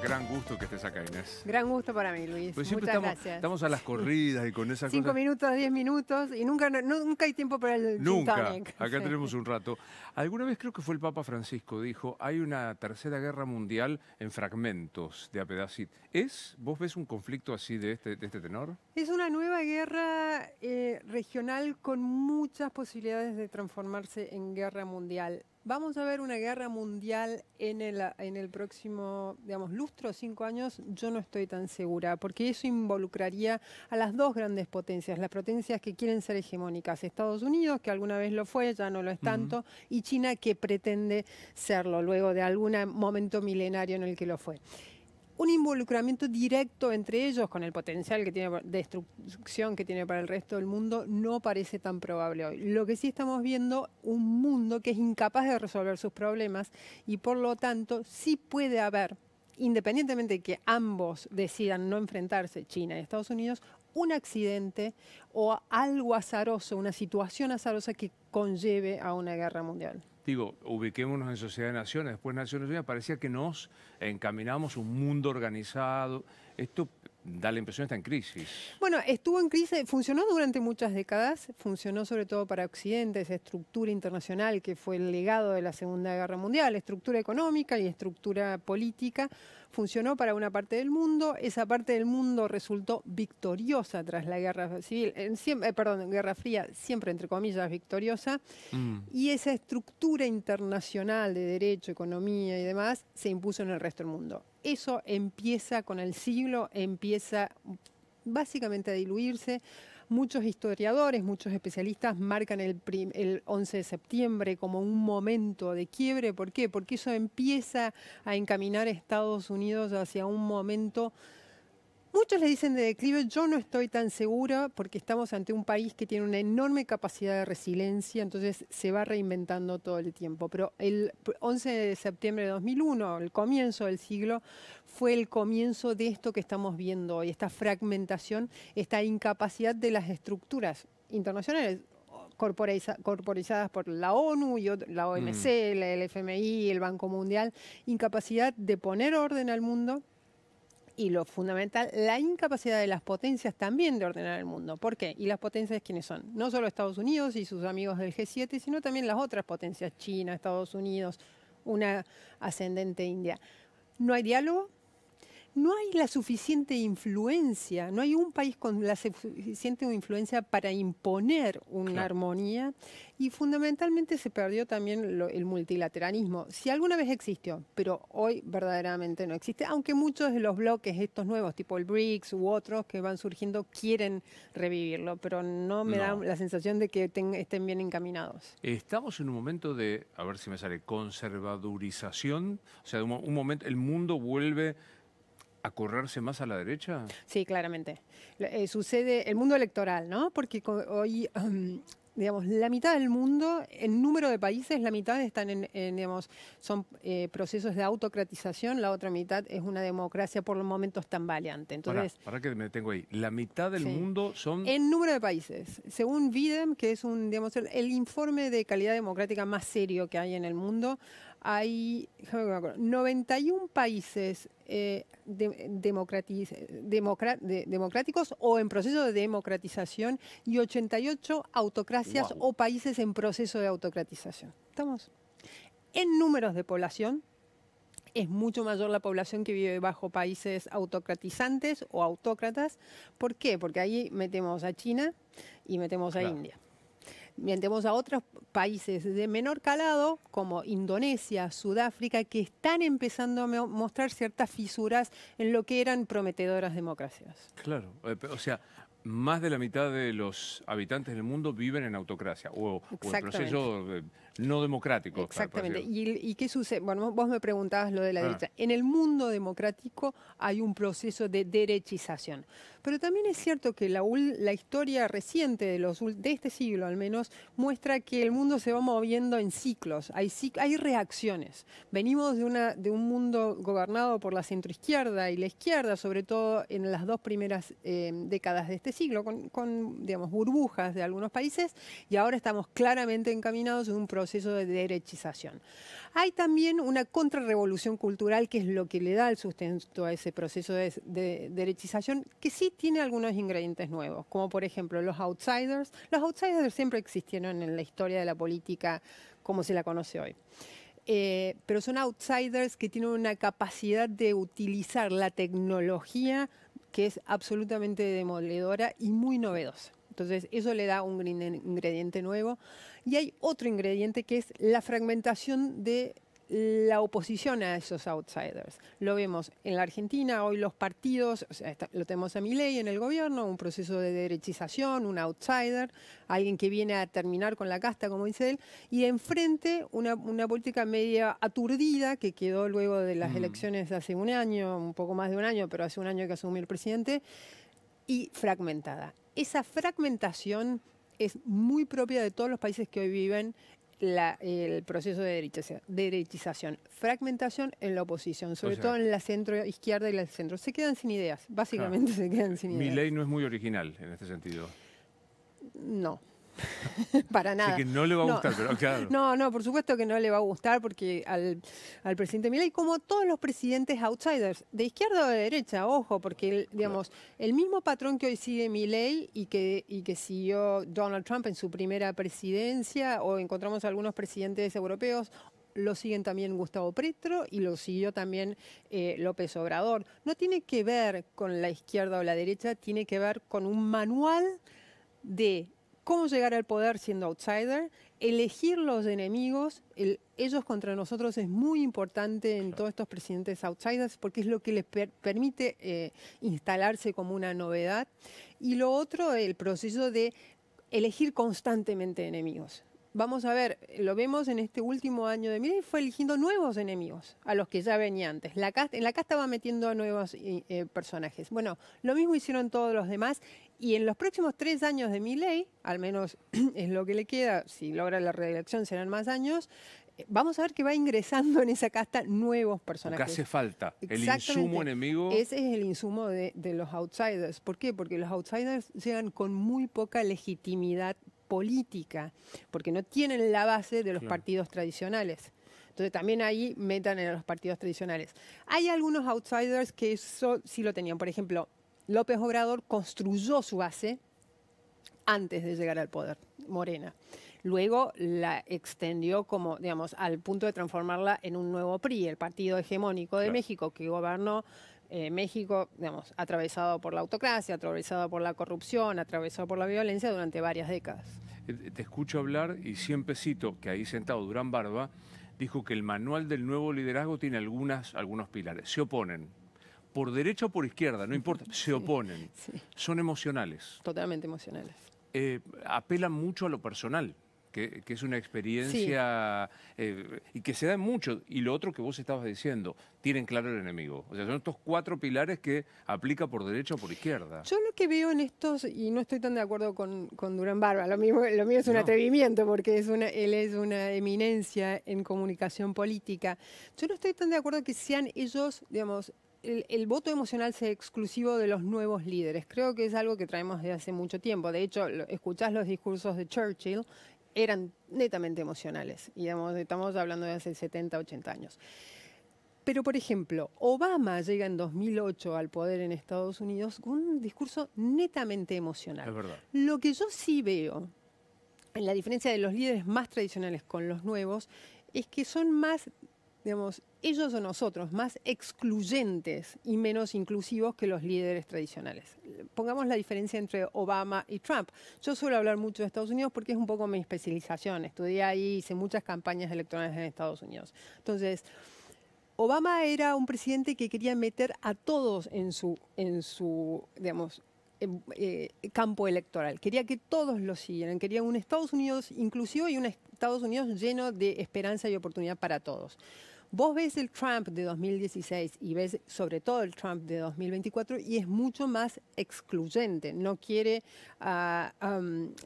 gran gusto que estés acá, Inés. Gran gusto para mí, Luis. Pues siempre Muchas gracias. estamos a las corridas y con esas 5 cosas. minutos, 10 minutos y nunca hay tiempo para el gin Nunca. tonic. Acá tenemos un rato. Alguna vez creo que fue el Papa Francisco, dijo, hay una tercera guerra mundial en fragmentos, de a pedacitos. ¿Vos ves un conflicto así de este tenor? Es una nueva guerra regional con muchas posibilidades de transformarse en guerra mundial. Vamos a ver una guerra mundial en el próximo, digamos, lustro, 5 años. Yo no estoy tan segura, porque eso involucraría a las dos grandes potencias, las potencias que quieren ser hegemónicas, Estados Unidos, que alguna vez lo fue, ya no lo es tanto, y China, que pretende serlo luego de algún momento milenario en el que lo fue. Un involucramiento directo entre ellos, con el potencial que tiene de destrucción que tiene para el resto del mundo, no parece tan probable hoy. Lo que sí estamos viendo, un mundo que es incapaz de resolver sus problemas y por lo tanto sí puede haber, independientemente de que ambos decidan no enfrentarse, China y Estados Unidos, un accidente o algo azaroso, una situación azarosa que conlleve a una guerra mundial. Digo, ubiquémonos en Sociedad de Naciones, después Naciones Unidas, parecía que nos encaminamos a un mundo organizado. Esto da la impresión que está en crisis. Bueno, estuvo en crisis, funcionó durante muchas décadas, funcionó sobre todo para Occidente, esa estructura internacional que fue el legado de la Segunda Guerra Mundial, estructura económica y estructura política, funcionó para una parte del mundo, esa parte del mundo resultó victoriosa tras la Guerra Civil, Guerra Fría, siempre entre comillas victoriosa, y esa estructura internacional de derecho, economía y demás se impuso en el resto del mundo. Eso empieza con el siglo, empieza básicamente a diluirse. Muchos historiadores, muchos especialistas marcan el 11 de septiembre como un momento de quiebre. ¿Por qué? Porque eso empieza a encaminar a Estados Unidos hacia un momento. Muchos le dicen de declive, yo no estoy tan segura porque estamos ante un país que tiene una enorme capacidad de resiliencia, entonces se va reinventando todo el tiempo. Pero el 11 de septiembre de 2001, el comienzo del siglo, fue el comienzo de esto que estamos viendo hoy, esta fragmentación, esta incapacidad de las estructuras internacionales corporizadas por la ONU, y la OMC, el FMI, el Banco Mundial, incapacidad de poner orden al mundo. Y lo fundamental, la incapacidad de las potencias también de ordenar el mundo. ¿Por qué? ¿Y las potencias quiénes son? No solo Estados Unidos y sus amigos del G7, sino también las otras potencias, China, Estados Unidos, una ascendente India. ¿No hay diálogo? No hay la suficiente influencia, no hay un país con la suficiente influencia para imponer una armonía, y fundamentalmente se perdió también el multilateralismo. Si alguna vez existió, pero hoy verdaderamente no existe, aunque muchos de los bloques estos nuevos, tipo el BRICS u otros que van surgiendo, quieren revivirlo, pero no me da la sensación de que estén bien encaminados. Estamos en un momento de, a ver si me sale, conservadurización, o sea, un momento, el mundo vuelve a correrse más a la derecha. Sí, claramente. Sucede el mundo electoral, ¿no? Porque hoy, digamos, la mitad del mundo, en número de países, la mitad están digamos, son procesos de autocratización, la otra mitad es una democracia por los momentos tambaleante. Entonces, para que me tengo ahí, la mitad del mundo son... En número de países. Según Videm, que es digamos, el informe de calidad democrática más serio que hay en el mundo, hay 91 países democráticos o en proceso de democratización y 88 autocracias o países en proceso de autocratización. ¿Estamos? En números de población, es mucho mayor la población que vive bajo países autocratizantes o autócratas. ¿Por qué? Porque ahí metemos a China y metemos a India. Metemos a otros países de menor calado, como Indonesia, Sudáfrica, que están empezando a mostrar ciertas fisuras en lo que eran prometedoras democracias. Claro, o sea, más de la mitad de los habitantes del mundo viven en autocracia o en proceso no democrático. Exactamente. ¿Y qué sucede? Bueno, vos me preguntabas lo de la derecha. En el mundo democrático hay un proceso de derechización. Pero también es cierto que la historia reciente de este siglo, al menos, muestra que el mundo se va moviendo en ciclos. Hay reacciones. Venimos de un mundo gobernado por la centroizquierda y la izquierda, sobre todo en las dos primeras décadas de este siglo, con digamos, burbujas de algunos países, y ahora estamos claramente encaminados en un proceso proceso de derechización. Hay también una contrarrevolución cultural que es lo que le da el sustento a ese proceso de derechización, que sí tiene algunos ingredientes nuevos, como por ejemplo los outsiders. Los outsiders siempre existieron en la historia de la política como se la conoce hoy. Pero son outsiders que tienen una capacidad de utilizar la tecnología que es absolutamente demoledora y muy novedosa. Entonces, eso le da un ingrediente nuevo. Y hay otro ingrediente que es la fragmentación de la oposición a esos outsiders. Lo vemos en la Argentina, hoy los partidos, o sea, lo tenemos a Milei en el gobierno, un proceso de derechización, un outsider, alguien que viene a terminar con la casta, como dice él, y enfrente una política media aturdida que quedó luego de las elecciones de hace un año, un poco más de un año, pero hace un año que asumió el presidente, y fragmentada. Esa fragmentación es muy propia de todos los países que hoy viven el proceso de derechización, fragmentación en la oposición, sobre todo en la centro izquierda y la centro. Se quedan sin ideas, básicamente se quedan sin ideas. Milei no es muy original en este sentido. No. Para nada. Así que no le va a gustar, pero claro. No, por supuesto que no le va a gustar porque al presidente Milei, como todos los presidentes outsiders, de izquierda o de derecha, ojo, porque digamos, el mismo patrón que hoy sigue Milei y que siguió Donald Trump en su primera presidencia, o encontramos algunos presidentes europeos, lo siguen también Gustavo Petro y lo siguió también López Obrador. No tiene que ver con la izquierda o la derecha, tiene que ver con un manual de cómo llegar al poder siendo outsider, elegir los enemigos, ellos contra nosotros es muy importante en todos estos presidentes outsiders porque es lo que les permite instalarse como una novedad. Y lo otro, el proceso de elegir constantemente enemigos. Vamos a ver, lo vemos en este último año de Milei, fue eligiendo nuevos enemigos a los que ya venía antes. En la casta va metiendo a nuevos personajes. Bueno, lo mismo hicieron todos los demás y en los próximos 3 años de Milei, al menos es lo que le queda, si logra la reelección serán más años, vamos a ver que va ingresando en esa casta nuevos personajes. Porque hace falta el insumo enemigo. Ese es el insumo de los outsiders. ¿Por qué? Porque los outsiders llegan con muy poca legitimidad política, porque no tienen la base de los partidos tradicionales. Entonces también ahí metan en los partidos tradicionales. Hay algunos outsiders que eso sí lo tenían. Por ejemplo, López Obrador construyó su base antes de llegar al poder, Morena. Luego la extendió como, digamos, al punto de transformarla en un nuevo PRI, el partido hegemónico de México, que gobernó México, digamos, atravesado por la autocracia, atravesado por la corrupción, atravesado por la violencia durante varias décadas. Te escucho hablar y siempre cito que ahí sentado Durán Barba dijo que el manual del nuevo liderazgo tiene algunos pilares. Se oponen. Por derecha o por izquierda, no importa, se oponen. Sí. Son emocionales. Totalmente emocionales. Apelan mucho a lo personal, que es una experiencia y que se da mucho. Y lo otro que vos estabas diciendo, tienen claro el enemigo. O sea, son estos 4 pilares que aplica por derecha o por izquierda. Yo lo que veo en estos, y no estoy tan de acuerdo con Durán Barba, lo mío es un atrevimiento porque él es una eminencia en comunicación política. Yo no estoy tan de acuerdo que sean ellos, digamos, el voto emocional sea exclusivo de los nuevos líderes. Creo que es algo que traemos desde hace mucho tiempo. De hecho, escuchás los discursos de Churchill, eran netamente emocionales. Y digamos, estamos hablando de hace 70, 80 años. Pero, por ejemplo, Obama llega en 2008 al poder en Estados Unidos con un discurso netamente emocional. Es verdad. Lo que yo sí veo, en la diferencia de los líderes más tradicionales con los nuevos, es que son más, digamos, ellos o nosotros, más excluyentes y menos inclusivos que los líderes tradicionales. Pongamos la diferencia entre Obama y Trump. Yo suelo hablar mucho de Estados Unidos porque es un poco mi especialización. Estudié ahí, hice muchas campañas electorales en Estados Unidos. Entonces, Obama era un presidente que quería meter a todos en su digamos, campo electoral. Quería que todos lo siguieran. Quería un Estados Unidos inclusivo y un Estados Unidos lleno de esperanza y oportunidad para todos. Vos ves el Trump de 2016 y ves sobre todo el Trump de 2024 y es mucho más excluyente. No quiere a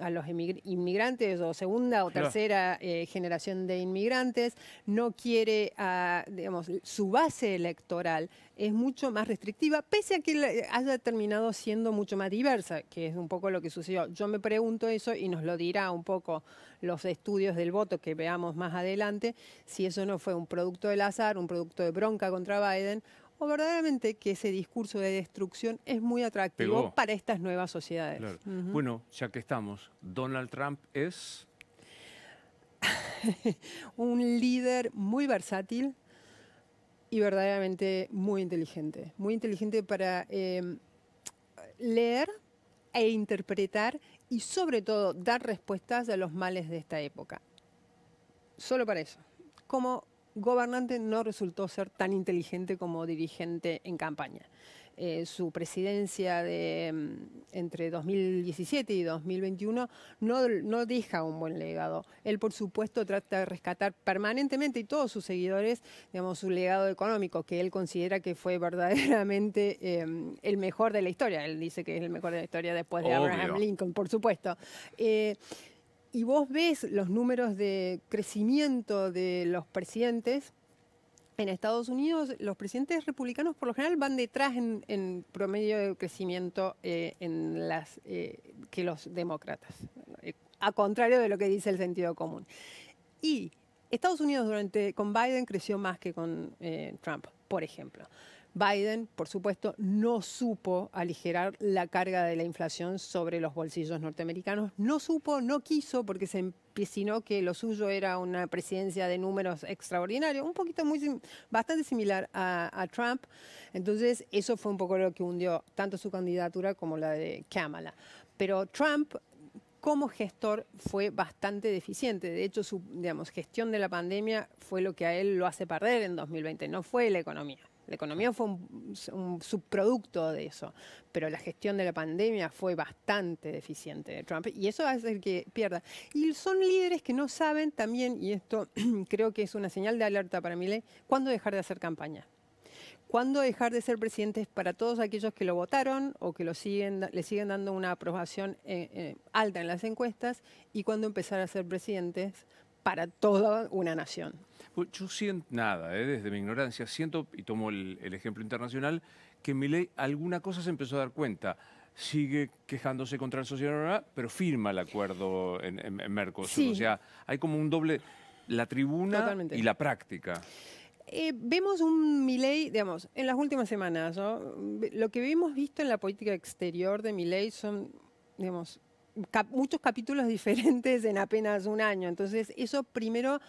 los inmigrantes o segunda o tercera generación de inmigrantes, no quiere, digamos, su base electoral es mucho más restrictiva, pese a que haya terminado siendo mucho más diversa, que es un poco lo que sucedió. Yo me pregunto eso y nos lo dirá un poco los estudios del voto que veamos más adelante, si eso no fue un producto del azar, un producto de bronca contra Biden, o verdaderamente que ese discurso de destrucción es muy atractivo para estas nuevas sociedades. Claro. Bueno, ya que estamos, Donald Trump es... un líder muy versátil y verdaderamente muy inteligente para leer e interpretar y sobre todo dar respuestas a los males de esta época. Solo para eso. Como gobernante no resultó ser tan inteligente como dirigente en campaña. Su presidencia entre 2017 y 2021 no deja un buen legado. Él, por supuesto, trata de rescatar permanentemente, y todos sus seguidores, digamos, su legado económico, que él considera que fue verdaderamente el mejor de la historia. Él dice que es el mejor de la historia después de Abraham Lincoln, por supuesto. Y vos ves los números de crecimiento de los presidentes. En Estados Unidos, los presidentes republicanos por lo general van detrás en promedio de crecimiento que los demócratas, a contrario de lo que dice el sentido común. Y Estados Unidos con Biden creció más que con Trump, por ejemplo. Biden, por supuesto, no supo aligerar la carga de la inflación sobre los bolsillos norteamericanos. No quiso, porque se empecinó que lo suyo era una presidencia de números extraordinarios, un poquito bastante similar a Trump. Entonces, eso fue un poco lo que hundió tanto su candidatura como la de Kamala. Pero Trump, como gestor, fue bastante deficiente. De hecho, su gestión de la pandemia fue lo que a él lo hace perder en 2020, no fue la economía. La economía fue un subproducto de eso, pero la gestión de la pandemia fue bastante deficiente de Trump y eso hace que pierda. Y son líderes que no saben también, y esto creo que es una señal de alerta para Milei, cuándo dejar de hacer campaña. Cuándo dejar de ser presidentes para todos aquellos que lo votaron o que le siguen dando una aprobación alta en las encuestas y cuándo empezar a ser presidentes para toda una nación. Yo siento, desde mi ignorancia, siento, y tomo el ejemplo internacional, que Milei alguna cosa se empezó a dar cuenta. Sigue quejándose contra el socio, pero firma el acuerdo en Mercosur. Sí. O sea, hay como un doble, la tribuna Totalmente. Y la práctica. Vemos un Milei, digamos, en las últimas semanas, ¿no? Lo que hemos visto en la política exterior de Milei son, digamos, muchos capítulos diferentes en apenas un año. Entonces, eso primero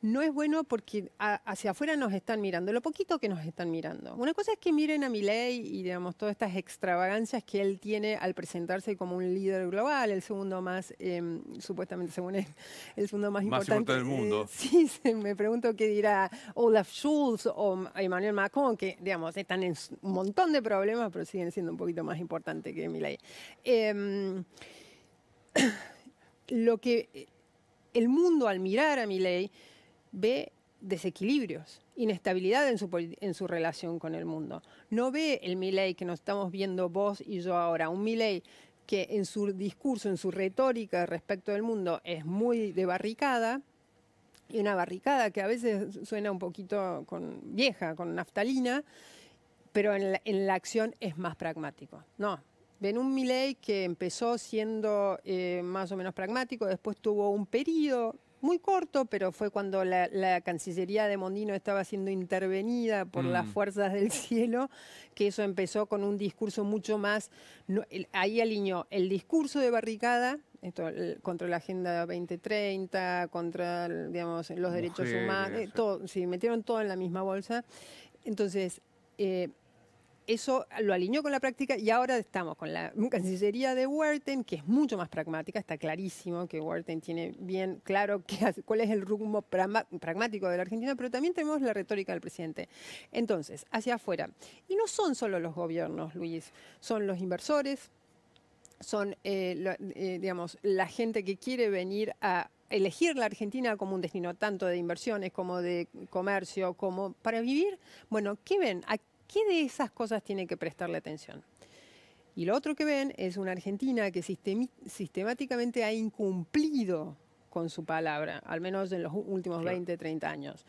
no es bueno porque hacia afuera nos están mirando, lo poquito que nos están mirando. Una cosa es que miren a Milei y, digamos, todas estas extravagancias que él tiene al presentarse como un líder global, el segundo más, supuestamente según él, el segundo más importante del mundo. Sí, me pregunto qué dirá Olaf Scholz o Emmanuel Macron, que, digamos, están en un montón de problemas, pero siguen siendo un poquito más importantes que Milei. Lo que el mundo al mirar a Milei ve desequilibrios, inestabilidad en su relación con el mundo. No ve el Milei que nos estamos viendo vos y yo ahora, un Milei que en su discurso, en su retórica respecto del mundo es muy de barricada, y una barricada que a veces suena un poquito vieja, con naftalina, pero en la acción es más pragmático. No. Ven un Milei que empezó siendo más o menos pragmático, después tuvo un periodo muy corto, pero fue cuando la Cancillería de Mondino estaba siendo intervenida por las fuerzas del cielo, que eso empezó con un discurso mucho más... ahí alineó el discurso de barricada, contra la Agenda 2030, contra, digamos, los derechos humanos, todo, sí, metieron todo en la misma bolsa. Entonces... eso lo alineó con la práctica y ahora estamos con la Cancillería de Werten, que es mucho más pragmática. Está clarísimo que Werten tiene bien claro cuál es el rumbo pragmático de la Argentina, pero también tenemos la retórica del presidente. Entonces, hacia afuera. Y no son solo los gobiernos, Luis, son los inversores, son digamos, la gente que quiere venir a elegir la Argentina como un destino tanto de inversiones como de comercio, como para vivir, bueno, ¿qué ven? ¿A qué de esas cosas tiene que prestarle atención? Y lo otro que ven es una Argentina que sistemáticamente ha incumplido con su palabra, al menos en los últimos 20, 30 años.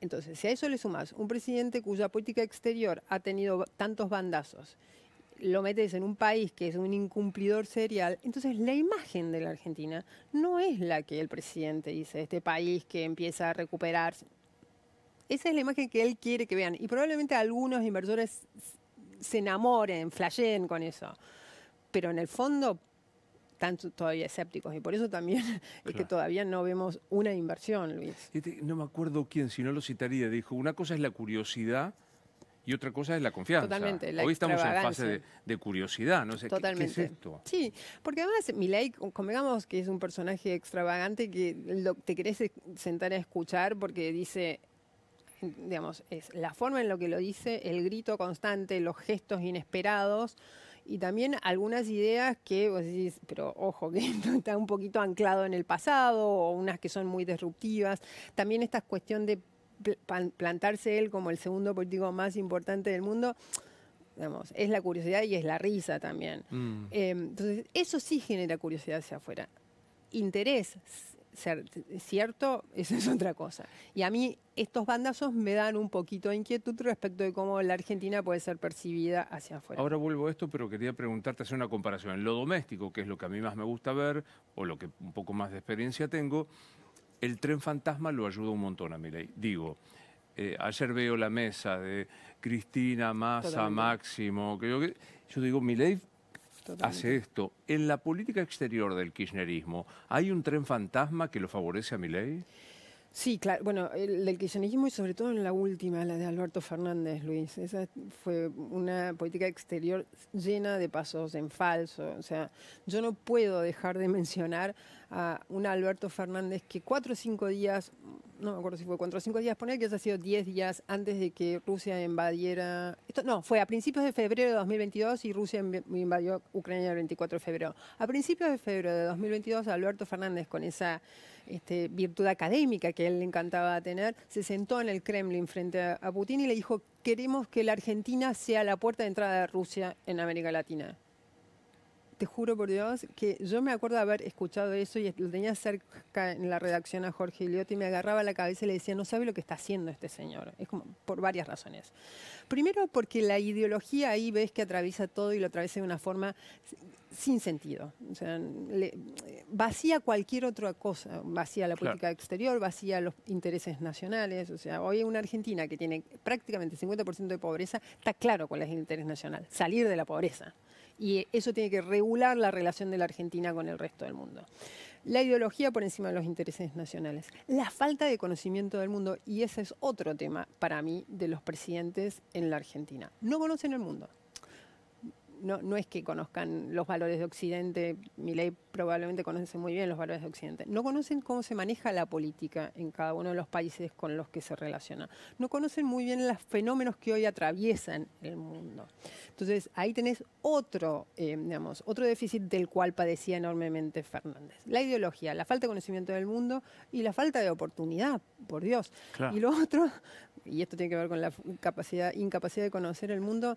Entonces, si a eso le sumas un presidente cuya política exterior ha tenido tantos bandazos, lo metes en un país que es un incumplidor serial, entonces la imagen de la Argentina no es la que el presidente dice, este país que empieza a recuperarse. Esa es la imagen que él quiere que vean. Y probablemente algunos inversores se enamoren, flasheen con eso. Pero en el fondo están todavía escépticos. Y por eso también es que todavía no vemos una inversión, Luis. No me acuerdo quién, si no lo citaría, dijo, una cosa es la curiosidad y otra cosa es la confianza. Totalmente, Hoy estamos en fase de curiosidad, no sé, totalmente. ¿qué es esto? Sí, porque además Milei, convengamos que es un personaje extravagante que te querés sentar a escuchar porque dice, digamos, es la forma en la que lo dice, el grito constante, los gestos inesperados y también algunas ideas que vos decís, pero ojo, que esto está un poquito anclado en el pasado o unas que son muy disruptivas. También esta cuestión de plantarse él como el segundo político más importante del mundo, digamos, es la curiosidad y es la risa también. Entonces, eso sí genera curiosidad hacia afuera. Interés, cierto, eso es otra cosa. Y a mí estos bandazos me dan un poquito de inquietud respecto de cómo la Argentina puede ser percibida hacia afuera. Ahora vuelvo a esto, pero quería preguntarte, hacer una comparación. En lo doméstico, que es lo que a mí más me gusta ver, o lo que un poco más de experiencia tengo, el tren fantasma lo ayuda un montón a Milei. Digo, ayer veo la mesa de Cristina, Massa, Totalmente. Máximo, que yo digo, Milei hace esto. En la política exterior del kirchnerismo, ¿hay un tren fantasma que lo favorece a Milei? Sí, claro. Bueno, el del kirchnerismo y sobre todo en la última, la de Alberto Fernández, Luis. Esa fue una política exterior llena de pasos en falso. O sea, yo no puedo dejar de mencionar a un Alberto Fernández que 4 o 5 días, no me acuerdo si fue 4 o 5 días, poner que haya sido 10 días antes de que Rusia invadiera... fue a principios de febrero de 2022 y Rusia invadió Ucrania el 24 de febrero. A principios de febrero de 2022, Alberto Fernández, con esa virtud académica que a él le encantaba tener, se sentó en el Kremlin frente a Putin y le dijo, queremos que la Argentina sea la puerta de entrada de Rusia en América Latina. Te juro por Dios que yo me acuerdo de haber escuchado eso y lo tenía cerca en la redacción a Jorge Ilioti y me agarraba la cabeza y le decía, no sabe lo que está haciendo este señor. Es como por varias razones. Primero porque la ideología ahí ves que atraviesa todo y lo atraviesa de una forma sin sentido. O sea, vacía cualquier otra cosa, vacía la política exterior, vacía los intereses nacionales. O sea, hoy una Argentina que tiene prácticamente 50% de pobreza, está claro cuál es el interés nacional, salir de la pobreza. Y eso tiene que regular la relación de la Argentina con el resto del mundo. La ideología por encima de los intereses nacionales. La falta de conocimiento del mundo, y ese es otro tema para mí de los presidentes en la Argentina. No conocen el mundo. No es que conozcan los valores de Occidente, Milei probablemente conoce muy bien los valores de Occidente. No conocen cómo se maneja la política en cada uno de los países con los que se relaciona. No conocen muy bien los fenómenos que hoy atraviesan el mundo. Entonces, ahí tenés otro déficit del cual padecía enormemente Fernández. La ideología, la falta de conocimiento del mundo y la falta de oportunidad, por Dios. Claro. Y lo otro, y esto tiene que ver con la incapacidad de conocer el mundo,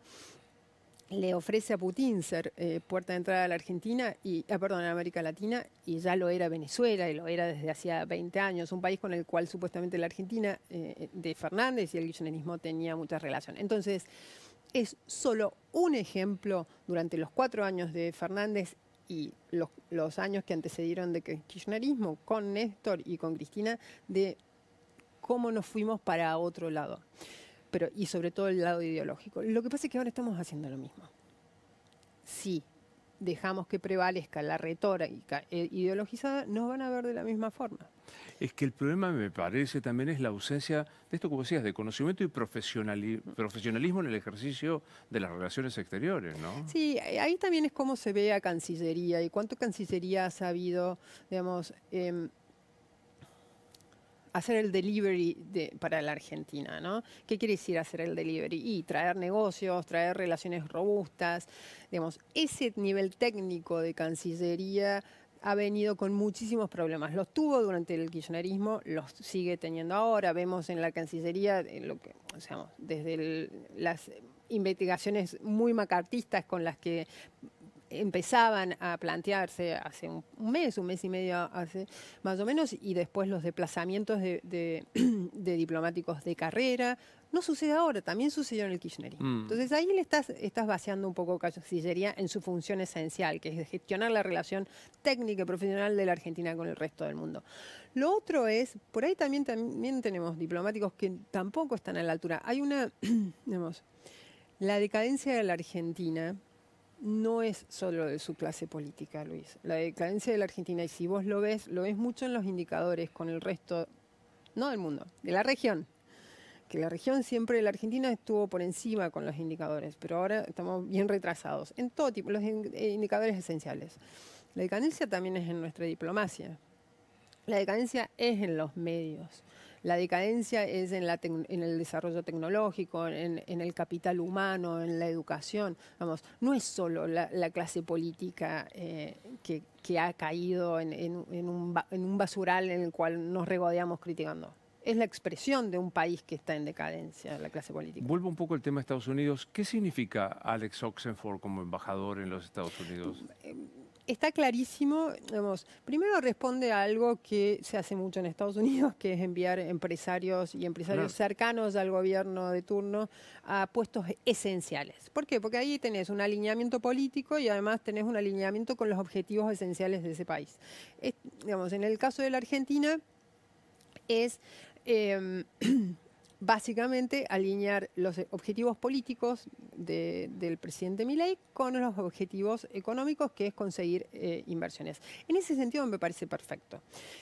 le ofrece a Putin ser puerta de entrada a la Argentina a América Latina, y ya lo era Venezuela y lo era desde hacía 20 años, un país con el cual supuestamente la Argentina de Fernández y el kirchnerismo tenía mucha relación. Entonces, es solo un ejemplo durante los 4 años de Fernández y los años que antecedieron de que el kirchnerismo con Néstor y con Cristina, de cómo nos fuimos para otro lado. Y sobre todo el lado ideológico. Lo que pasa es que ahora estamos haciendo lo mismo. Si dejamos que prevalezca la retórica ideologizada, nos van a ver de la misma forma. Es que el problema, me parece, también es la ausencia de esto, como decías, de conocimiento y profesionalismo en el ejercicio de las relaciones exteriores, ¿no? Sí, ahí también es cómo se ve a Cancillería y cuánto Cancillería ha sabido, digamos, hacer el delivery para la Argentina, ¿no? ¿Qué quiere decir hacer el delivery? Y traer negocios, traer relaciones robustas, digamos, ese nivel técnico de Cancillería ha venido con muchísimos problemas. Los tuvo durante el kirchnerismo, los sigue teniendo ahora. Vemos en la Cancillería lo que, o sea, desde las investigaciones muy macartistas con las que empezaban a plantearse hace un mes y medio hace más o menos, y después los desplazamientos de diplomáticos de carrera. No sucede ahora, también sucedió en el kirchnerismo. Entonces ahí le estás vaciando un poco Cancillería en su función esencial, que es de gestionar la relación técnica y profesional de la Argentina con el resto del mundo. Lo otro es, por ahí también tenemos diplomáticos que tampoco están a la altura. Hay una, digamos, la decadencia de la Argentina no es solo de su clase política, Luis. La decadencia de la Argentina, y si vos lo ves mucho en los indicadores con el resto, no del mundo, de la región. Que la región siempre, la Argentina estuvo por encima con los indicadores, pero ahora estamos bien retrasados en todo tipo, los indicadores esenciales. La decadencia también es en nuestra diplomacia. La decadencia es en los medios. La decadencia es en el desarrollo tecnológico, en el capital humano, en la educación. Vamos, no es solo la clase política que ha caído en un basural en el cual nos regodeamos criticando. Es la expresión de un país que está en decadencia, la clase política. Vuelvo un poco al tema de Estados Unidos. ¿Qué significa Alex Oxenford como embajador en los Estados Unidos? Está clarísimo, digamos, primero responde a algo que se hace mucho en Estados Unidos, que es enviar empresarios cercanos al gobierno de turno a puestos esenciales. ¿Por qué? Porque ahí tenés un alineamiento político y además tenés un alineamiento con los objetivos esenciales de ese país. Digamos, en el caso de la Argentina es básicamente alinear los objetivos políticos del presidente Milei con los objetivos económicos, que es conseguir inversiones. En ese sentido me parece perfecto.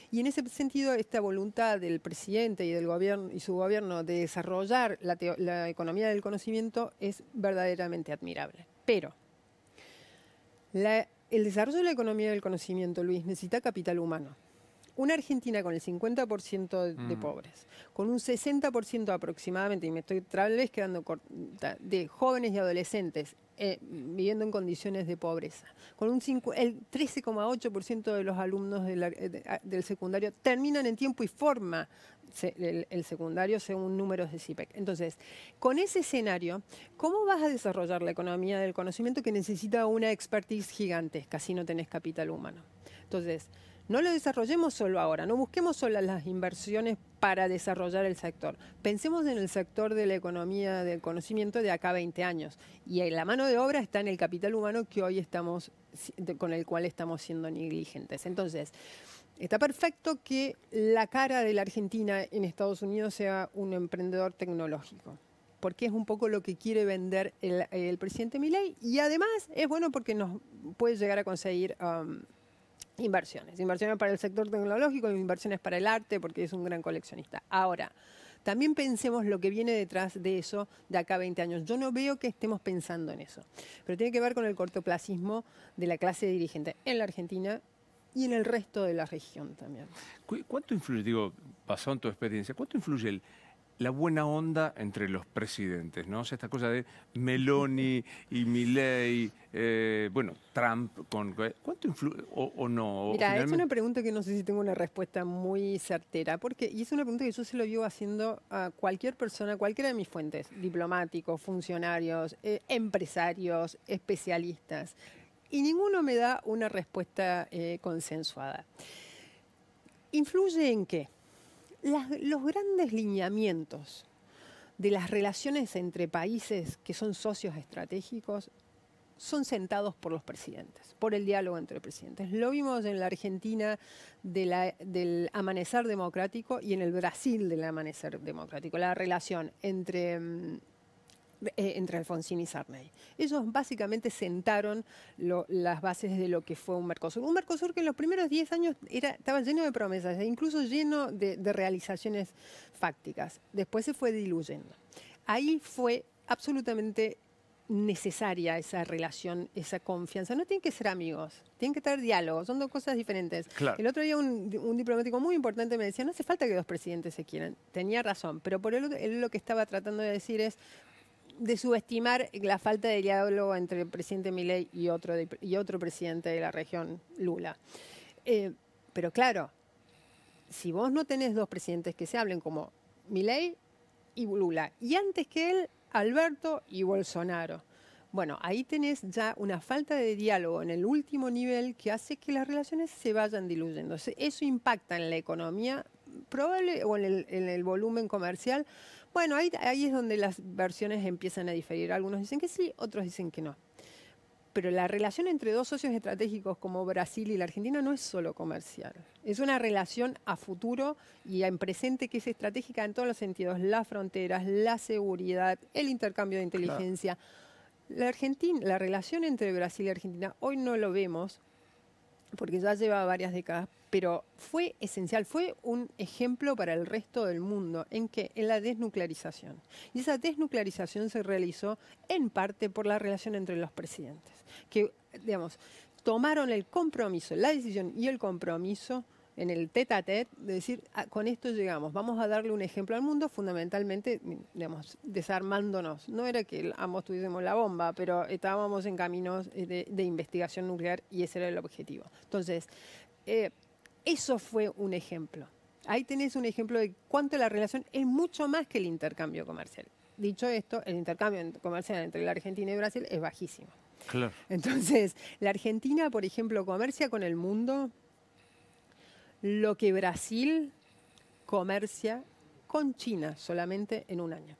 Y en ese sentido, esta voluntad del presidente y del gobierno y su gobierno de desarrollar la economía del conocimiento es verdaderamente admirable. Pero el desarrollo de la economía del conocimiento, Luis, necesita capital humano. Una Argentina con el 50% de pobres, con un 60% aproximadamente, y me estoy tal vez quedando corta, de jóvenes y adolescentes viviendo en condiciones de pobreza, con el 13,8% de los alumnos del secundario terminan en tiempo y forma el secundario según números de CIPEC. Entonces, con ese escenario, ¿cómo vas a desarrollar la economía del conocimiento que necesita una expertise gigantesca si no tenés capital humano? Entonces, no lo desarrollemos solo ahora, no busquemos solo las inversiones para desarrollar el sector. Pensemos en el sector de la economía del conocimiento de acá a 20 años. Y la mano de obra está en el capital humano que hoy con el cual estamos siendo negligentes. Entonces, está perfecto que la cara de la Argentina en Estados Unidos sea un emprendedor tecnológico, porque es un poco lo que quiere vender el presidente Milei, y además es bueno porque nos puede llegar a conseguir inversiones para el sector tecnológico, inversiones para el arte, porque es un gran coleccionista. Ahora, también pensemos lo que viene detrás de eso de acá a 20 años. Yo no veo que estemos pensando en eso, pero tiene que ver con el cortoplacismo de la clase dirigente en la Argentina y en el resto de la región también. ¿Cuánto influye, basado en tu experiencia, cuánto influye la buena onda entre los presidentes, ¿no? O sea, esta cosa de Meloni y Milei, Trump, ¿cuánto influye o no? Mira, es una pregunta que no sé si tengo una respuesta muy certera, y es una pregunta que yo se lo vivo haciendo a cualquier persona, cualquiera de mis fuentes, diplomáticos, funcionarios, empresarios, especialistas, y ninguno me da una respuesta consensuada. ¿Influye en qué? Los grandes lineamientos de las relaciones entre países que son socios estratégicos son sentados por los presidentes, por el diálogo entre presidentes. Lo vimos en la Argentina del amanecer democrático y en el Brasil del amanecer democrático, la relación entre Alfonsín y Sarney. Ellos básicamente sentaron las bases de lo que fue un Mercosur. Un Mercosur que en los primeros 10 años estaba lleno de promesas e incluso lleno de realizaciones fácticas. Después se fue diluyendo. Ahí fue absolutamente necesaria esa relación, esa confianza. No tienen que ser amigos, tienen que tener diálogos, son dos cosas diferentes. Claro. El otro día un diplomático muy importante me decía, no hace falta que dos presidentes se quieran. Tenía razón, pero por él lo que estaba tratando de decir es de subestimar la falta de diálogo entre el presidente Milei y otro presidente de la región, Lula. Pero claro, si vos no tenés dos presidentes que se hablen como Milei y Lula, y antes que él, Alberto y Bolsonaro. Bueno, ahí tenés ya una falta de diálogo en el último nivel que hace que las relaciones se vayan diluyendo. Eso impacta en la economía probable o en el volumen comercial. Bueno, ahí es donde las versiones empiezan a diferir. Algunos dicen que sí, otros dicen que no. Pero la relación entre dos socios estratégicos como Brasil y la Argentina no es solo comercial. Es una relación a futuro y en presente que es estratégica en todos los sentidos. Las fronteras, la seguridad, el intercambio de inteligencia. Claro. La relación entre Brasil y Argentina hoy no lo vemos porque ya lleva varias décadas, pero fue esencial, fue un ejemplo para el resto del mundo. ¿En qué? En la desnuclearización. Y esa desnuclearización se realizó en parte por la relación entre los presidentes, que, digamos, tomaron el compromiso, la decisión y el compromiso en el tête-à-tête de decir, con esto llegamos, vamos a darle un ejemplo al mundo, fundamentalmente, digamos, desarmándonos. No era que ambos tuviésemos la bomba, pero estábamos en caminos de investigación nuclear y ese era el objetivo. Entonces, eso fue un ejemplo. Ahí tenés un ejemplo de cuánto la relación es mucho más que el intercambio comercial. Dicho esto, el intercambio comercial entre la Argentina y Brasil es bajísimo. Claro. Entonces, la Argentina, por ejemplo, comercia con el mundo lo que Brasil comercia con China solamente en un año.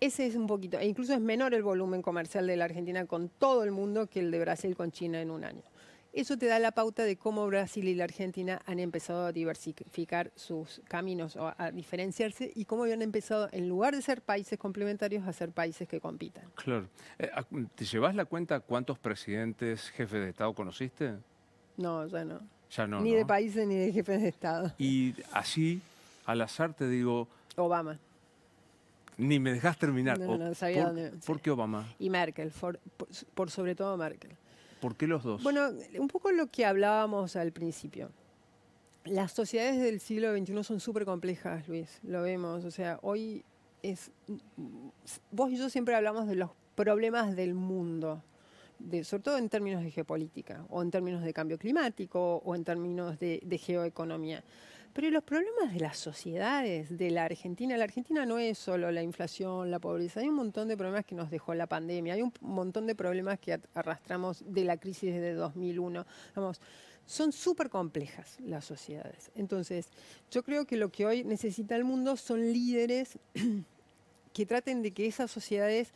Ese es un poquito, e incluso es menor el volumen comercial de la Argentina con todo el mundo que el de Brasil con China en un año. Eso te da la pauta de cómo Brasil y la Argentina han empezado a diversificar sus caminos o a diferenciarse y cómo habían empezado, en lugar de ser países complementarios, a ser países que compitan. Claro. ¿Te llevas la cuenta cuántos presidentes, jefes de Estado conociste? No, ya no. Ya no, ni ¿no? de países ni de jefes de Estado. Y así, al azar, te digo... Obama. Ni me dejas terminar. No sabía dónde. ¿Por qué Obama? Y Merkel, por sobre todo Merkel. ¿Por qué los dos? Bueno, un poco lo que hablábamos al principio. Las sociedades del siglo XXI son súper complejas, Luis, lo vemos. O sea, hoy vos y yo siempre hablamos de los problemas del mundo, sobre todo en términos de geopolítica, o en términos de cambio climático, o en términos de geoeconomía. Pero los problemas de las sociedades de la Argentina no es solo la inflación, la pobreza, hay un montón de problemas que nos dejó la pandemia, hay un montón de problemas que arrastramos de la crisis de 2001. Vamos, son súper complejas las sociedades. Entonces, yo creo que lo que hoy necesita el mundo son líderes que traten de que esas sociedades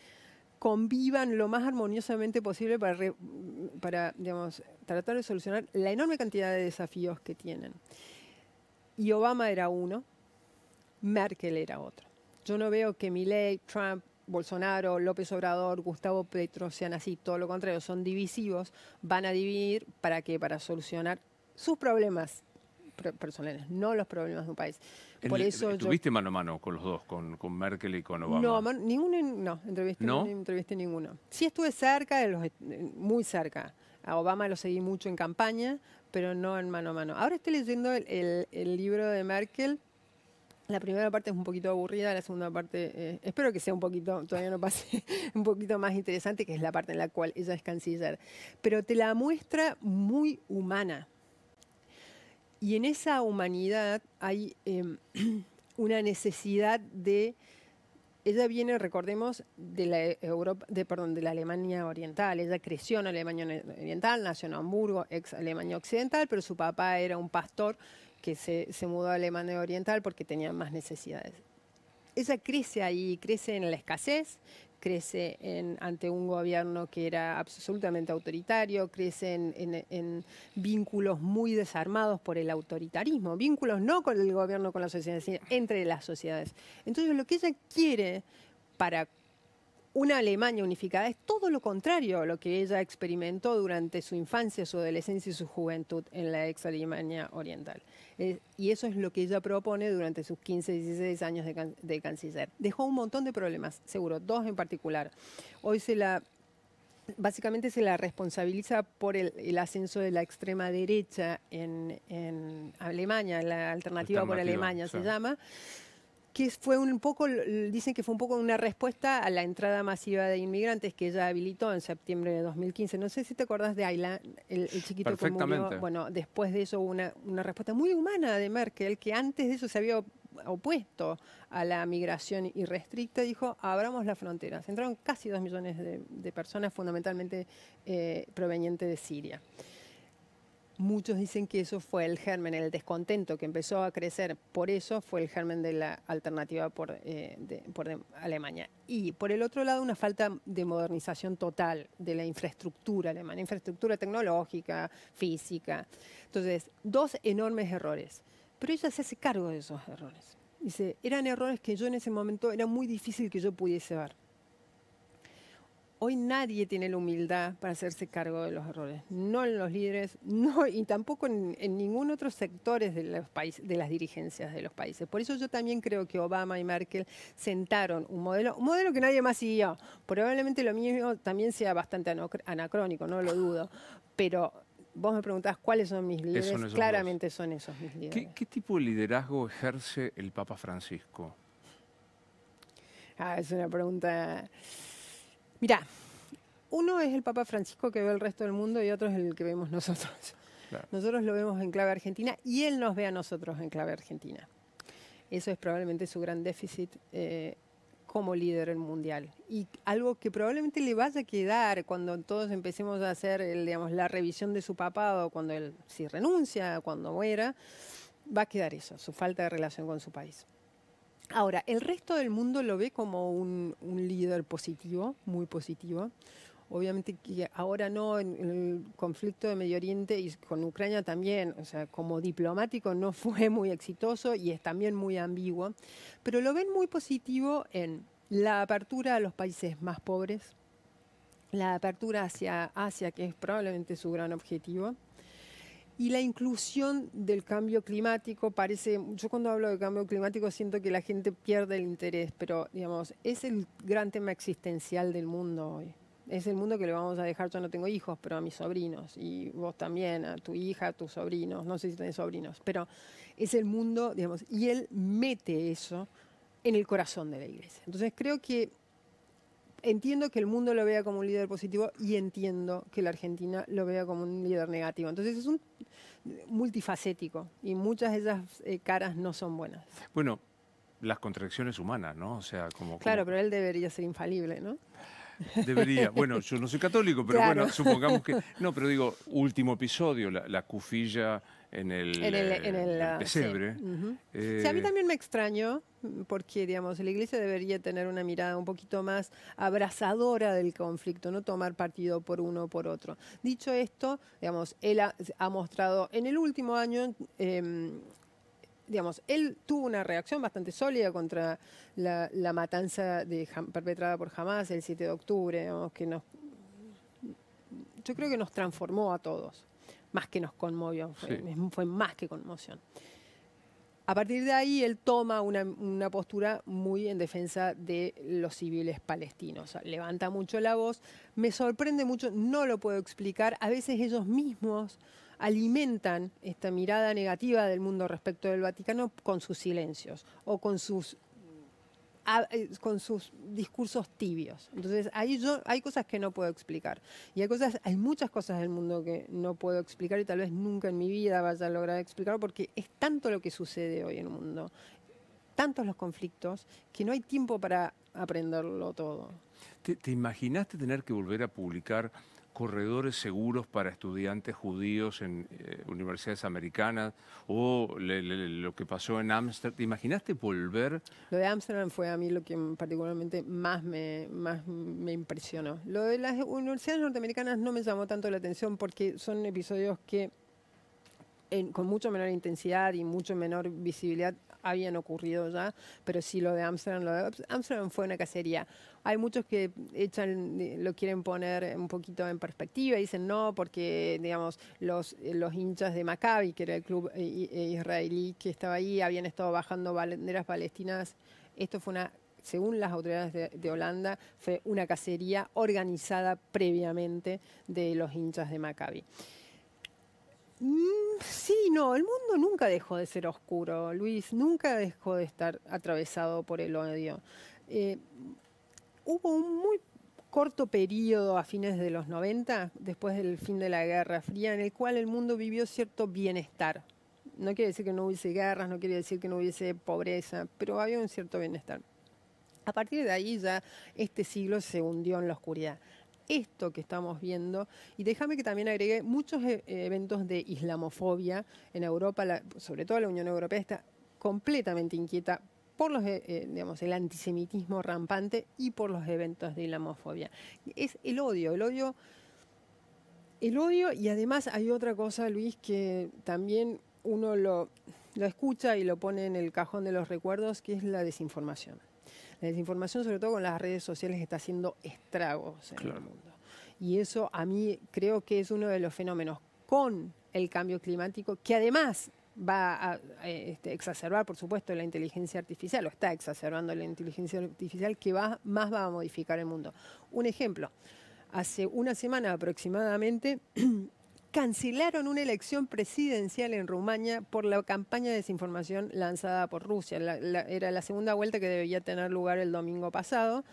convivan lo más armoniosamente posible para digamos, tratar de solucionar la enorme cantidad de desafíos que tienen. Y Obama era uno, Merkel era otro. Yo no veo que Milei, Trump, Bolsonaro, López Obrador, Gustavo Petro sean así, todo lo contrario, son divisivos, van a dividir ¿para qué? Para solucionar sus problemas personales, no los problemas de un país. Por eso ¿Estuviste mano a mano con los dos, con Merkel y con Obama? No, entrevisté ninguno. Sí estuve cerca, muy cerca. A Obama lo seguí mucho en campaña, pero no en mano a mano. Ahora estoy leyendo el libro de Merkel. La primera parte es un poquito aburrida, la segunda parte espero que sea un poquito, todavía no pase, un poquito más interesante, que es la parte en la cual ella es canciller. Pero te la muestra muy humana. Y en esa humanidad hay una necesidad de... Ella viene, recordemos, de la Alemania Oriental. Ella creció en Alemania Oriental, nació en Hamburgo, ex Alemania Occidental, pero su papá era un pastor que se mudó a Alemania Oriental porque tenía más necesidades. Ella crece ahí, crece en la escasez, crece ante un gobierno que era absolutamente autoritario, crece en vínculos muy desarmados por el autoritarismo, vínculos no con el gobierno, con la sociedad, sino entre las sociedades. Entonces lo que ella quiere para una Alemania unificada es todo lo contrario a lo que ella experimentó durante su infancia, su adolescencia y su juventud en la ex Alemania Oriental. Y eso es lo que ella propone durante sus 15, 16 años de canciller. Dejó un montón de problemas, seguro, dos en particular. Hoy básicamente se la responsabiliza por el ascenso de la extrema derecha en Alemania, la Alternativa por Alemania se llama, que fue un poco, dicen que fue un poco una respuesta a la entrada masiva de inmigrantes que ella habilitó en septiembre de 2015. No sé si te acordás de Aylan, el chiquito que murió. Bueno, después de eso hubo una respuesta muy humana de Merkel, que antes de eso se había opuesto a la migración irrestricta, dijo, abramos las fronteras. Entraron casi 2 millones de personas, fundamentalmente provenientes de Siria. Muchos dicen que eso fue el germen, el descontento que empezó a crecer, por eso fue el germen de la alternativa por Alemania. Y por el otro lado, una falta de modernización total de la infraestructura alemana, infraestructura tecnológica, física. Entonces, 2 enormes errores. Pero ella se hace cargo de esos errores. Dice, eran errores que yo en ese momento era muy difícil que yo pudiese ver. Hoy nadie tiene la humildad para hacerse cargo de los errores, no en los líderes, no, y tampoco en ningún otro sectores de los países, de las dirigencias de los países. Por eso yo también creo que Obama y Merkel sentaron un modelo que nadie más siguió. Probablemente lo mismo también sea bastante anacrónico, no lo dudo, pero vos me preguntás cuáles son mis líderes, claramente son esos mis líderes. ¿Qué tipo de liderazgo ejerce el Papa Francisco? Es una pregunta... Mirá, uno es el Papa Francisco que ve el resto del mundo y otro es el que vemos nosotros. Claro. Nosotros lo vemos en clave argentina y él nos ve a nosotros en clave argentina. Eso es probablemente su gran déficit como líder mundial. Y algo que probablemente le vaya a quedar cuando todos empecemos a hacer la revisión de su papado, cuando él si renuncia, cuando muera, va a quedar eso, su falta de relación con su país. Ahora, el resto del mundo lo ve como un líder positivo, muy positivo. Obviamente que ahora no, en el conflicto de Medio Oriente y con Ucrania también, o sea, como diplomático no fue muy exitoso y es también muy ambiguo, pero lo ven muy positivo en la apertura a los países más pobres, la apertura hacia Asia, que es probablemente su gran objetivo, y la inclusión del cambio climático parece, yo cuando hablo de cambio climático siento que la gente pierde el interés, pero digamos, es el gran tema existencial del mundo hoy. Es el mundo que le vamos a dejar, yo no tengo hijos, pero a mis sobrinos, y vos también, a tu hija, a tus sobrinos, no sé si tenés sobrinos, pero es el mundo, digamos, y él mete eso en el corazón de la iglesia. Entonces creo que entiendo que el mundo lo vea como un líder positivo y entiendo que la Argentina lo vea como un líder negativo. Entonces es un multifacético y muchas de esas caras no son buenas. Bueno, las contradicciones humanas, ¿no? O sea, Claro, pero él debería ser infalible, ¿no? Debería. Bueno, yo no soy católico, pero claro. Bueno, supongamos que... No, pero digo, último episodio, la cufilla en el pesebre. Sí. Sí, a mí también me extrañó, porque, digamos, la Iglesia debería tener una mirada un poquito más abrazadora del conflicto, no tomar partido por uno o por otro. Dicho esto, digamos, él ha mostrado en el último año... digamos, él tuvo una reacción bastante sólida contra la matanza perpetrada por Hamás el 7 de octubre, digamos, que yo creo que nos transformó a todos, más que nos conmovió, fue más que conmoción. A partir de ahí, él toma una postura muy en defensa de los civiles palestinos. O sea, levanta mucho la voz, me sorprende mucho, no lo puedo explicar, a veces ellos mismos alimentan esta mirada negativa del mundo respecto del Vaticano con sus silencios o con sus discursos tibios. Entonces, ahí hay cosas que no puedo explicar. Y hay muchas cosas del mundo que no puedo explicar y tal vez nunca en mi vida vaya a lograr explicarlo porque es tanto lo que sucede hoy en el mundo, tantos los conflictos, que no hay tiempo para aprenderlo todo. ¿Te imaginaste tener que volver a publicar corredores seguros para estudiantes judíos en universidades americanas o lo que pasó en Ámsterdam? ¿Te imaginaste volver? Lo de Ámsterdam fue a mí lo que particularmente más me impresionó. Lo de las universidades norteamericanas no me llamó tanto la atención porque son episodios que con mucho menor intensidad y mucho menor visibilidad habían ocurrido ya, pero sí lo de Ámsterdam fue una cacería. Hay muchos que lo quieren poner un poquito en perspectiva y dicen no, porque digamos los hinchas de Maccabi, que era el club israelí que estaba ahí, habían estado bajando banderas palestinas. Esto fue según las autoridades de Holanda, fue una cacería organizada previamente de los hinchas de Maccabi. Sí, no, el mundo nunca dejó de ser oscuro, Luis, nunca dejó de estar atravesado por el odio. Eh, Hubo un muy corto periodo a fines de los 90, después del fin de la Guerra Fría, en el cual el mundo vivió cierto bienestar. No quiere decir que no hubiese guerras, no quiere decir que no hubiese pobreza, pero había un cierto bienestar. A partir de ahí ya este siglo se hundió en la oscuridad. Esto que estamos viendo, y déjame que también agregue muchos eventos de islamofobia en Europa, sobre todo la Unión Europea está completamente inquieta por los, digamos, el antisemitismo rampante y por los eventos de islamofobia. Es el odio, y además hay otra cosa, Luis, que también uno lo escucha y lo pone en el cajón de los recuerdos, que es la desinformación. La desinformación, sobre todo con las redes sociales, está haciendo estragos en el mundo. Y eso a mí creo que es uno de los fenómenos con el cambio climático, que además va a exacerbar, por supuesto, la inteligencia artificial, o está exacerbando la inteligencia artificial, que más va a modificar el mundo. Un ejemplo, hace una semana aproximadamente cancelaron una elección presidencial en Rumania por la campaña de desinformación lanzada por Rusia. Era la segunda vuelta que debía tener lugar el domingo pasado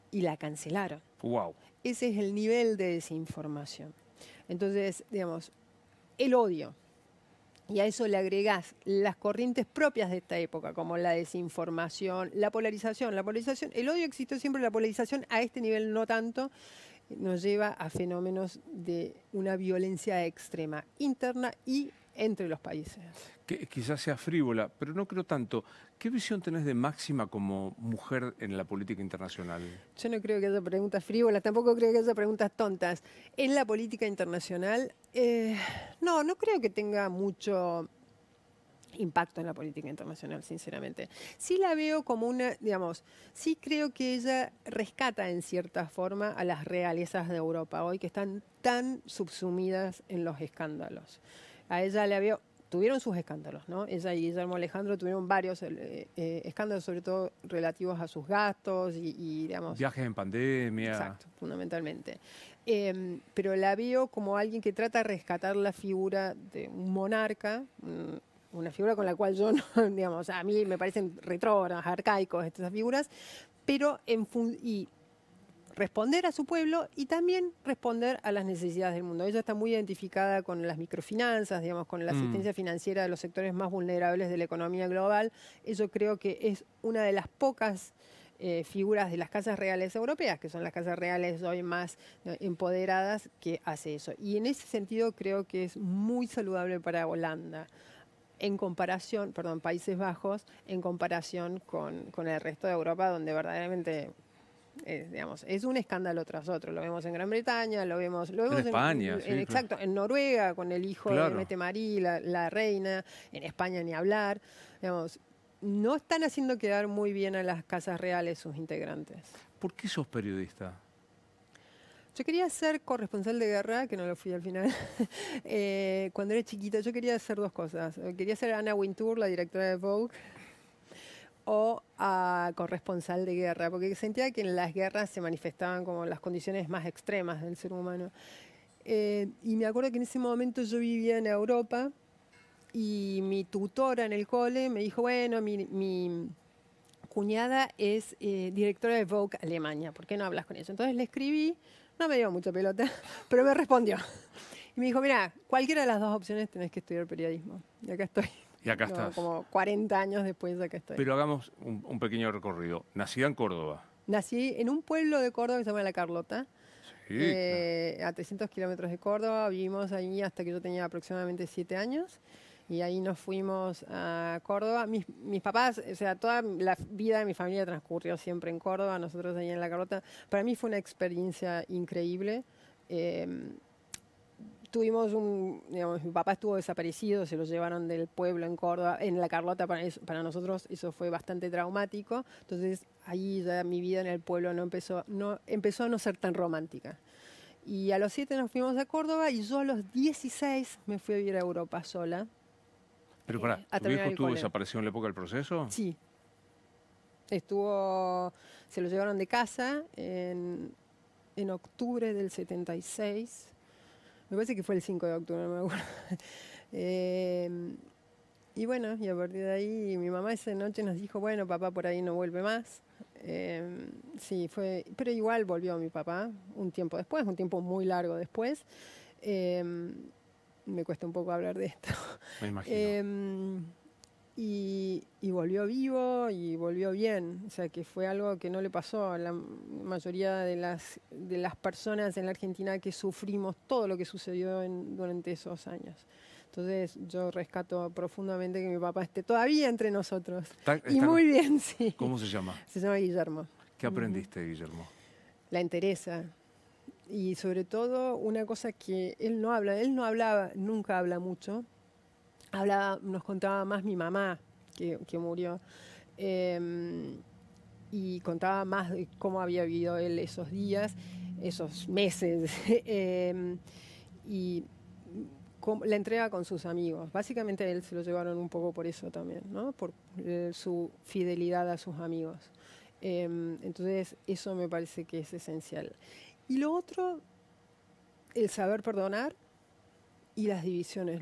y la cancelaron. Wow. Ese es el nivel de desinformación. Entonces, digamos, el odio. Y a eso le agregás las corrientes propias de esta época, como la desinformación, la polarización. El odio existió siempre, la polarización a este nivel no tanto, nos lleva a fenómenos de una violencia extrema, interna y entre los países. Que quizás sea frívola, pero no creo tanto. ¿Qué visión tenés de Máxima como mujer en la política internacional? Yo no creo que haya preguntas frívolas, tampoco creo que haya preguntas tontas. En la política internacional, no creo que tenga mucho impacto en la política internacional, sinceramente. Sí la veo como una, digamos, sí creo que ella rescata en cierta forma a las realezas de Europa hoy, que están tan subsumidas en los escándalos. A ella la veo, tuvieron sus escándalos, ¿no? Ella y Guillermo Alejandro tuvieron varios escándalos, sobre todo relativos a sus gastos y digamos... Viajes en pandemia. Exacto, fundamentalmente. Pero la veo como alguien que trata de rescatar la figura de un monarca, una figura con la cual yo, no, digamos, a mí me parecen retrógradas, arcaicos estas figuras, pero y responder a su pueblo y también responder a las necesidades del mundo. Ella está muy identificada con las microfinanzas, digamos, con la asistencia financiera de los sectores más vulnerables de la economía global. Eso creo que es una de las pocas figuras de las casas reales europeas, que son las casas reales hoy más empoderadas, que hace eso. Y en ese sentido creo que es muy saludable para Holanda, en comparación, Países Bajos, en comparación con el resto de Europa, donde verdaderamente, digamos, es un escándalo tras otro. Lo vemos en Gran Bretaña, lo vemos en España, sí, exacto, en Noruega, con el hijo de Mette Marí, la reina, en España ni hablar. Digamos, no están haciendo quedar muy bien a las casas reales sus integrantes. ¿Por qué sos periodista? Yo quería ser corresponsal de guerra, que no lo fui al final. Cuando era chiquita, yo quería hacer dos cosas. Quería ser Anna Wintour, la directora de Vogue, o corresponsal de guerra, porque sentía que en las guerras se manifestaban como las condiciones más extremas del ser humano. Y me acuerdo que en ese momento yo vivía en Europa y mi tutora en el cole me dijo, bueno, mi cuñada es directora de Vogue Alemania, ¿por qué no hablas con ella? Entonces le escribí. No me dio mucha pelota, pero me respondió. Y me dijo, mira, cualquiera de las dos opciones tenés que estudiar periodismo. Y acá estoy. Y acá estás. Como 40 años después, acá estoy. Pero hagamos un pequeño recorrido. Nacida en Córdoba. Nací en un pueblo de Córdoba que se llama La Carlota. Sí, claro. A 300 kilómetros de Córdoba. Vivimos allí hasta que yo tenía aproximadamente 7 años. Y ahí nos fuimos a Córdoba. Mis papás, o sea, toda la vida de mi familia transcurrió siempre en Córdoba, nosotros allí en La Carlota. Para mí fue una experiencia increíble. Tuvimos digamos, mi papá estuvo desaparecido, se lo llevaron del pueblo en Córdoba, en La Carlota, para nosotros eso fue bastante traumático. Entonces ahí ya mi vida en el pueblo empezó a no ser tan romántica. Y a los 7 nos fuimos a Córdoba y yo a los 16 me fui a vivir a Europa sola. Pero pará, ¿tu viejo estuvo desaparecido en la época del proceso? Sí. Se lo llevaron de casa en octubre del 76. Me parece que fue el 5 de octubre, no me acuerdo. Y bueno, y a partir de ahí mi mamá esa noche nos dijo, bueno, papá por ahí no vuelve más. Sí, pero igual volvió mi papá un tiempo después, un tiempo muy largo después. Eh, Me cuesta un poco hablar de esto. Me imagino. Y volvió vivo y volvió bien. O sea, que fue algo que no le pasó a la mayoría de las personas en la Argentina que sufrimos todo lo que sucedió durante esos años. Entonces yo rescato profundamente que mi papá esté todavía entre nosotros. Y muy bien, sí. ¿Cómo se llama? Se llama Guillermo. ¿Qué aprendiste, Guillermo? La entereza. Y sobre todo una cosa que él no hablaba, nunca habla mucho. Nos contaba más mi mamá, que murió, y contaba más de cómo había vivido él esos días, esos meses, y la entrega con sus amigos. Básicamente a él se lo llevaron un poco por eso también, ¿no? Por su fidelidad a sus amigos. Entonces eso me parece que es esencial. Y lo otro, el saber perdonar. Y las divisiones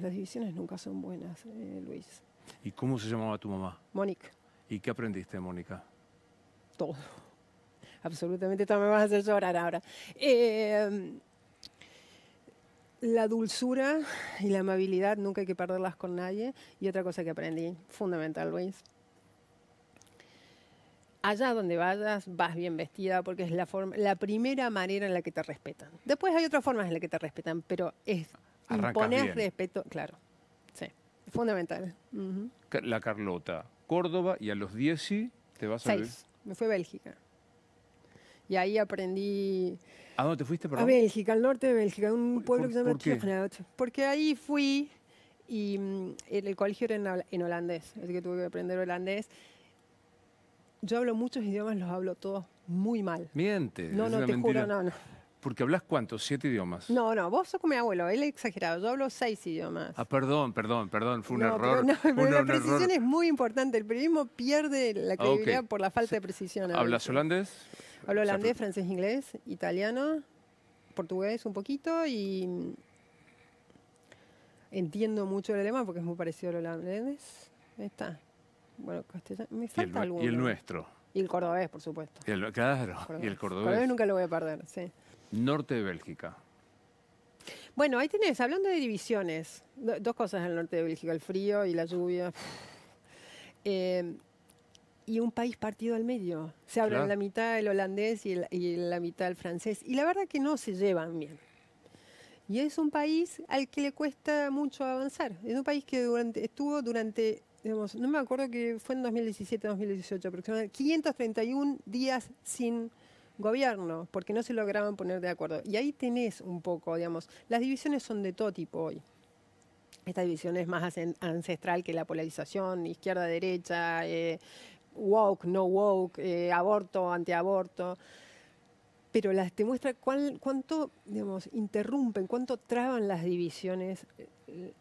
nunca son buenas, Luis. ¿Y cómo se llamaba tu mamá? Mónica. ¿Y qué aprendiste, Mónica? Todo. Absolutamente todo. Me vas a hacer llorar ahora. La dulzura y la amabilidad nunca hay que perderlas con nadie. Y otra cosa que aprendí, fundamental, Luis. Allá donde vayas, vas bien vestida porque es la primera manera en la que te respetan. Después hay otras formas en las que te respetan, pero es... Imponer respeto, claro. Sí, es fundamental. La Carlota, Córdoba, y a los 10 te vas a... 6, me fui a Bélgica. Y ahí aprendí... ¿A dónde te fuiste, perdón? A Bélgica, al norte de Bélgica, un pueblo que se llama Tiernaut. Porque ahí fui y el colegio era en holandés, así que tuve que aprender holandés. Yo hablo muchos idiomas, los hablo todos muy mal. Miente. No, te juro, no. ¿Porque hablas cuántos? 7 idiomas. No, vos sos como mi abuelo, él es exagerado. Yo hablo 6 idiomas. Ah, perdón, fue un error. Pero la precisión es muy importante. El periodismo pierde la credibilidad por la falta de precisión. ¿Hablas holandés? Hablo holandés, francés, inglés, italiano, portugués un poquito y entiendo mucho el alemán porque es muy parecido al holandés. Ahí está. Bueno, castellano. Me falta alguno. Y el nuestro. Y el cordobés, por supuesto. Claro, y el cordobés. Cordobés nunca lo voy a perder, sí. Norte de Bélgica. Bueno, ahí tenés, hablando de divisiones, dos cosas en el norte de Bélgica, el frío y la lluvia. Y un país partido al medio. Se habla en la mitad el holandés y la mitad el francés. Y la verdad que no se llevan bien. Y es un país al que le cuesta mucho avanzar. Es un país que estuvo durante, digamos, no me acuerdo que fue en 2017, 2018 aproximadamente, 531 días sin gobierno, porque no se lograban poner de acuerdo. Y ahí tenés un poco, digamos, las divisiones son de todo tipo hoy. Esta división es más ancestral que la polarización, izquierda-derecha, woke, no woke, aborto, antiaborto. Pero te muestra cuánto, digamos, interrumpen, cuánto traban las divisiones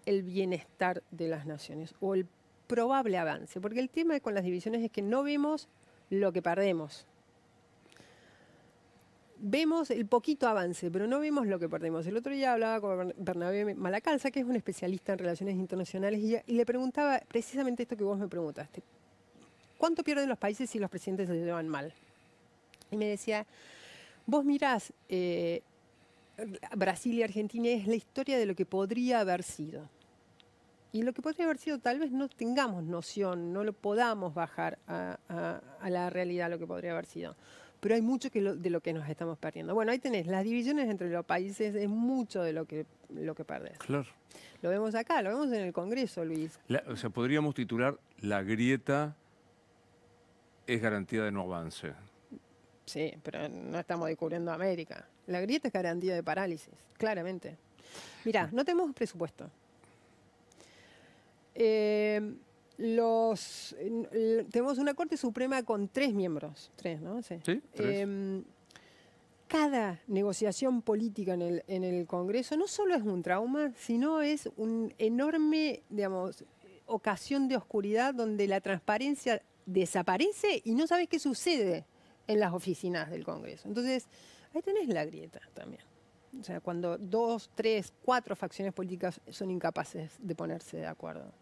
el bienestar de las naciones o el probable avance. Porque el tema con las divisiones es que no vemos lo que perdemos. Vemos el poquito avance, pero no vemos lo que perdemos. El otro día hablaba con Bernabé Malacalza, que es un especialista en relaciones internacionales, y le preguntaba precisamente esto que vos me preguntaste. ¿Cuánto pierden los países si los presidentes se llevan mal? Y me decía, vos mirás, Brasil y Argentina es la historia de lo que podría haber sido. Y lo que podría haber sido tal vez no tengamos noción, no lo podamos bajar a la realidad lo que podría haber sido. Pero hay mucho de lo que nos estamos perdiendo. Bueno, ahí tenés, las divisiones entre los países es mucho de lo que perdés. Claro. Lo vemos acá, lo vemos en el Congreso, Luis. O sea, podríamos titular La grieta es garantía de no avance. Sí, pero no estamos descubriendo América. La grieta es garantía de parálisis, claramente. Mirá, no tenemos presupuesto. Tenemos una Corte Suprema con 3 miembros. 3, ¿no? Sí, 3. Cada negociación política en el Congreso no solo es un trauma, sino es un enorme, digamos, ocasión de oscuridad donde la transparencia desaparece y no sabes qué sucede en las oficinas del Congreso. Entonces, ahí tenés la grieta también. O sea, cuando 2, 3, 4 facciones políticas son incapaces de ponerse de acuerdo.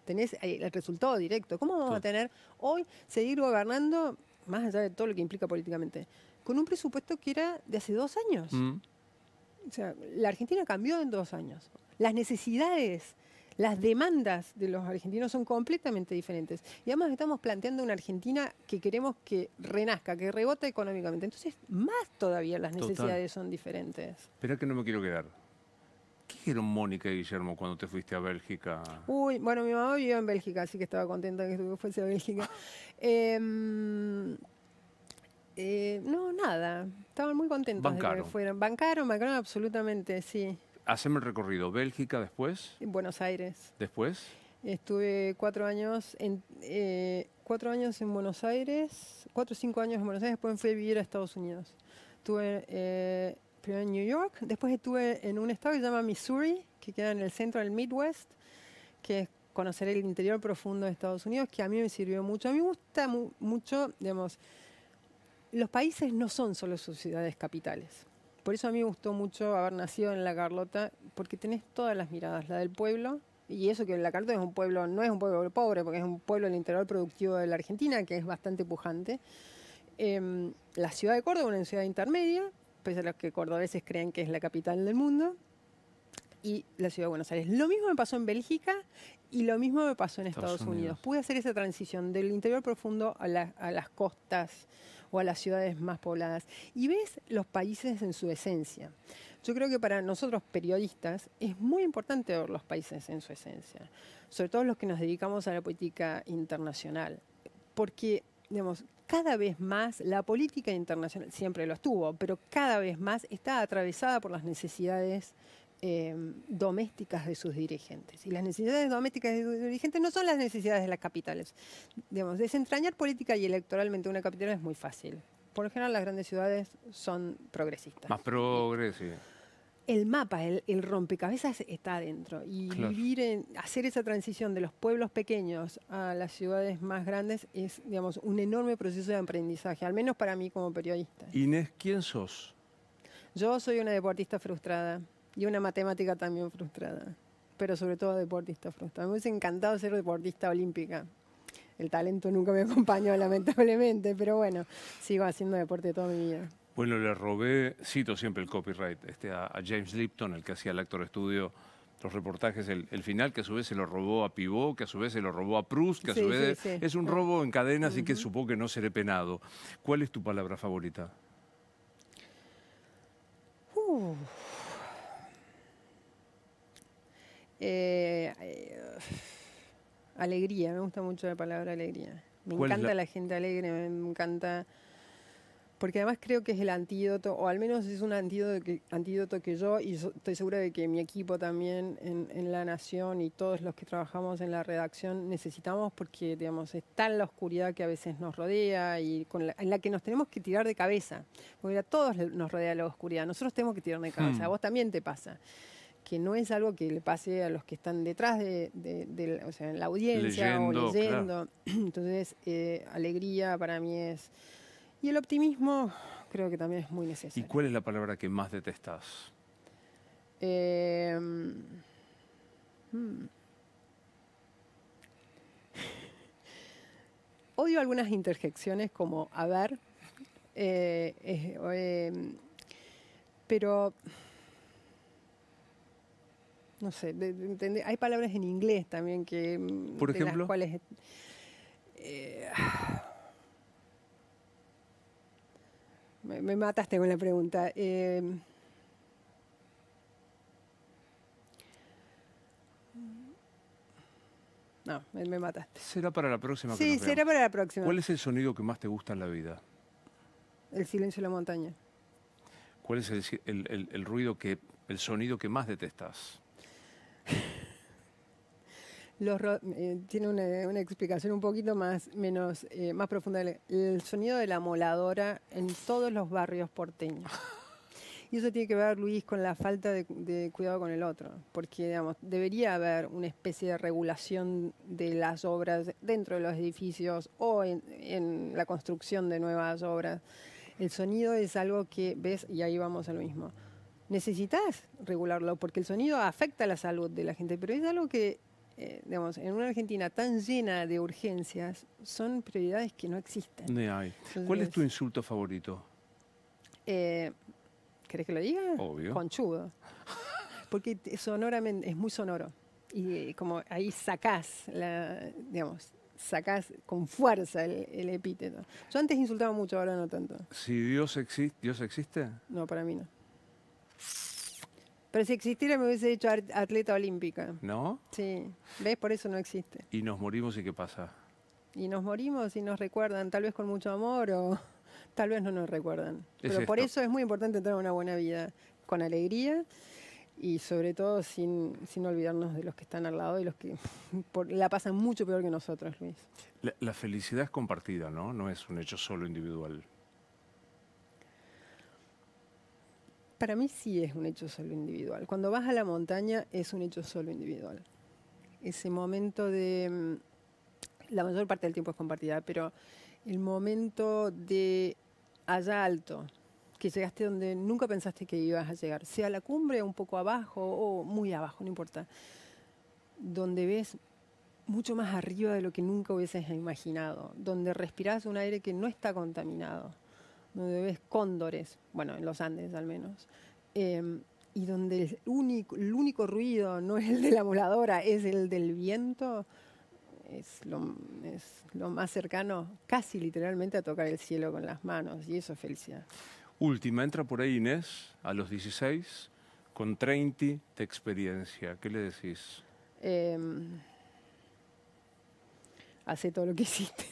Tenés el resultado directo. ¿Cómo vamos a tener hoy seguir gobernando, más allá de todo lo que implica políticamente, con un presupuesto que era de hace 2 años? O sea, la Argentina cambió en 2 años. Las necesidades, las demandas de los argentinos son completamente diferentes. Y además estamos planteando una Argentina que queremos que renazca, que rebote económicamente. Entonces, más todavía las necesidades son diferentes. Espera que no me quiero quedar. ¿Qué dijeron Mónica y Guillermo cuando te fuiste a Bélgica? Uy, bueno, mi mamá vivió en Bélgica, así que estaba contenta que fuese a Bélgica. No, nada. Estaban muy contentos de que fueran. Bancaron absolutamente, sí. Haceme el recorrido. Bélgica, después. En Buenos Aires. Después. Estuve 4 años en 4 años en Buenos Aires, 4 o 5 años en Buenos Aires, después fui a vivir a Estados Unidos. Estuve primero en New York, después estuve en un estado que se llama Missouri, que queda en el centro del Midwest, que es conocer el interior profundo de Estados Unidos, que a mí me sirvió mucho. A mí me gusta mucho, digamos, los países no son solo sus ciudades capitales. Por eso a mí me gustó mucho haber nacido en La Carlota, porque tenés todas las miradas, la del pueblo, y eso que La Carlota es un pueblo, no es un pueblo pobre, porque es un pueblo del interior productivo de la Argentina, que es bastante pujante. La ciudad de Córdoba, una ciudad intermedia, pese a los que cordobeses creen que es la capital del mundo, y la ciudad de Buenos Aires. Lo mismo me pasó en Bélgica y lo mismo me pasó en Estados Unidos. Pude hacer esa transición del interior profundo a las costas o a las ciudades más pobladas. Y ves los países en su esencia. Yo creo que para nosotros periodistas es muy importante ver los países en su esencia, sobre todo los que nos dedicamos a la política internacional, porque, digamos, cada vez más la política internacional, siempre lo estuvo, pero cada vez más está atravesada por las necesidades domésticas de sus dirigentes. Y las necesidades domésticas de sus dirigentes no son las necesidades de las capitales. Digamos, desentrañar política y electoralmente una capital es muy fácil. Por lo general las grandes ciudades son progresistas. Más progresivas. El mapa, el rompecabezas está adentro. Y claro, hacer esa transición de los pueblos pequeños a las ciudades más grandes es, digamos, un enorme proceso de aprendizaje, al menos para mí como periodista. Inés, ¿quién sos? Yo soy una deportista frustrada y una matemática también frustrada, pero sobre todo deportista frustrada. Me hubiese encantado ser deportista olímpica. El talento nunca me acompañó, lamentablemente, pero bueno, sigo haciendo deporte toda mi vida. Bueno, le robé, cito siempre el copyright, a James Lipton, el que hacía el Actor Studio, los reportajes, el final, que a su vez se lo robó a Pivot, que a su vez se lo robó a Proust, que a su vez es un robo en cadena, así que supongo que no seré penado. ¿Cuál es tu palabra favorita? Alegría, me gusta mucho la palabra alegría. Me encanta la gente alegre, me encanta... Porque además creo que es el antídoto, o al menos es un antídoto que yo, y estoy segura de que mi equipo también en La Nación y todos los que trabajamos en la redacción necesitamos, porque, digamos, está en la oscuridad que a veces nos rodea y en la que nos tenemos que tirar de cabeza. Porque a todos nos rodea la oscuridad, nosotros tenemos que tirar de cabeza, a vos también te pasa. Que no es algo que le pase a los que están detrás o sea, en la audiencia o leyendo. Claro. Entonces, alegría para mí es... Y el optimismo creo que también es muy necesario. ¿Y cuál es la palabra que más detestás? Odio algunas interjecciones como a ver, pero no sé, hay palabras en inglés también que... ¿Por ejemplo? Las cuales, me mataste con la pregunta. No, me mataste. ¿Será para la próxima? Sí, será para la próxima. ¿Cuál es el sonido que más te gusta en la vida? El silencio de la montaña. ¿Cuál es el ruido el sonido que más detestas? Tiene una explicación un poquito más profunda. El sonido de la moladora en todos los barrios porteños. Y eso tiene que ver, Luis, con la falta de cuidado con el otro. Porque, digamos, debería haber una especie de regulación de las obras dentro de los edificios o en la construcción de nuevas obras. El sonido es algo que ves, y ahí vamos a lo mismo. necesitas regularlo porque el sonido afecta la salud de la gente, pero es algo que, digamos, en una Argentina tan llena de urgencias, son prioridades que no existen. Ni hay. Entonces, ¿Cuál es tu insulto favorito? ¿Querés que lo diga? Obvio. Conchudo. Porque sonoramente es muy sonoro. Y como ahí sacás, digamos, sacás con fuerza el epíteto. Yo antes insultaba mucho, ahora no tanto. Si Dios existe? No, para mí no. Pero si existiera me hubiese hecho atleta olímpica. ¿No? Sí. ¿Ves? Por eso no existe. Y nos morimos y ¿qué pasa? Y nos morimos y nos recuerdan, tal vez con mucho amor o tal vez no nos recuerdan. Pero por eso es muy importante tener una buena vida, con alegría y sobre todo sin olvidarnos de los que están al lado y los que la pasan mucho peor que nosotros, Luis. La felicidad es compartida, ¿no? No es un hecho solo individual. Para mí sí es un hecho solo individual. Cuando vas a la montaña es un hecho solo individual. Ese momento de... La mayor parte del tiempo es compartida, pero el momento de allá alto, que llegaste donde nunca pensaste que ibas a llegar, sea la cumbre, un poco abajo o muy abajo, no importa, donde ves mucho más arriba de lo que nunca hubieses imaginado, donde respirás un aire que no está contaminado, donde ves cóndores, bueno, en los Andes al menos, y donde el único ruido no es el de la voladora, es el del viento, es lo más cercano, casi literalmente, a tocar el cielo con las manos, y eso es felicidad. Última, entra por ahí Inés, a los 16, con 30 de experiencia. ¿Qué le decís? Hace todo lo que hiciste.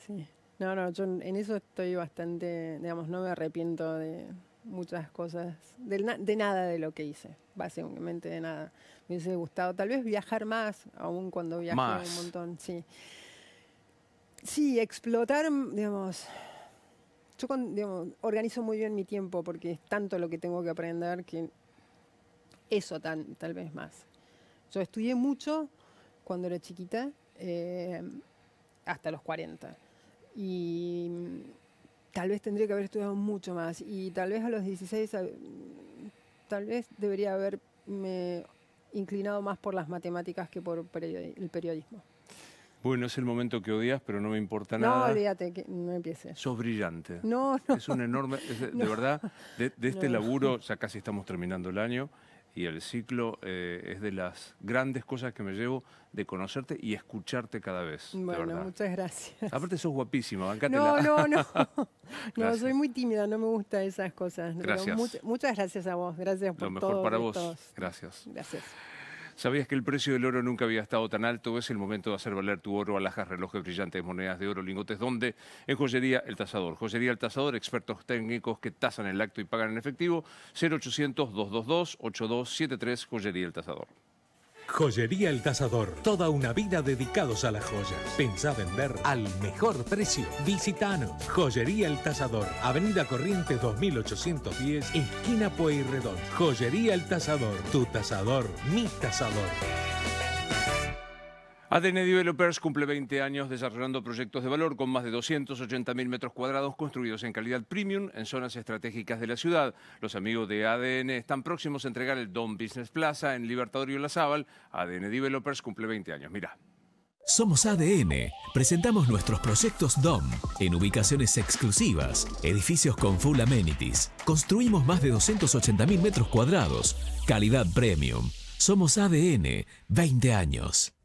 Sí. No, yo en eso estoy bastante, digamos, no me arrepiento de muchas cosas, de nada de lo que hice, básicamente de nada. Me hubiese gustado tal vez viajar más, aún cuando viajé un montón, sí. Sí, explotar, digamos, yo organizo muy bien mi tiempo porque es tanto lo que tengo que aprender que eso tal vez más. Yo estudié mucho cuando era chiquita, hasta los 40. Y tal vez tendría que haber estudiado mucho más. Y tal vez a los 16, tal vez debería haberme inclinado más por las matemáticas que por el periodismo. Bueno, es el momento que odias, pero no me importa nada. No, olvídate, que no empieces. Sos brillante. No. Es un enorme... de verdad, de este laburo, ya casi estamos terminando el año, y el ciclo es de las grandes cosas que me llevo de conocerte y escucharte cada vez. Bueno, de verdad. Muchas gracias. Aparte sos guapísima, bancátela. No, soy muy tímida, no me gustan esas cosas. Gracias. Pero muchas gracias a vos, gracias por todo. Lo mejor para vos. Gracias. Gracias. ¿Sabías que el precio del oro nunca había estado tan alto? Es el momento de hacer valer tu oro, alhajas, relojes brillantes, monedas de oro, lingotes. ¿Dónde? En Joyería El Tasador. Joyería El Tasador, expertos técnicos que tasan el acto y pagan en efectivo. 0800-222-8273, Joyería El Tasador. Joyería El Tasador. Toda una vida dedicados a las joyas. Pensá vender al mejor precio. Visitanos. Joyería El Tasador. Avenida Corrientes 2810, esquina Pueyrredón. Joyería El Tasador. Tu tasador, mi tasador. ADN Developers cumple 20 años desarrollando proyectos de valor con más de 280.000 metros cuadrados construidos en calidad premium en zonas estratégicas de la ciudad. Los amigos de ADN están próximos a entregar el Dom Business Plaza en Libertador y Olazábal. ADN Developers cumple 20 años. Mirá. Somos ADN. Presentamos nuestros proyectos DOM en ubicaciones exclusivas, edificios con full amenities. Construimos más de 280.000 metros cuadrados. Calidad premium. Somos ADN. 20 años.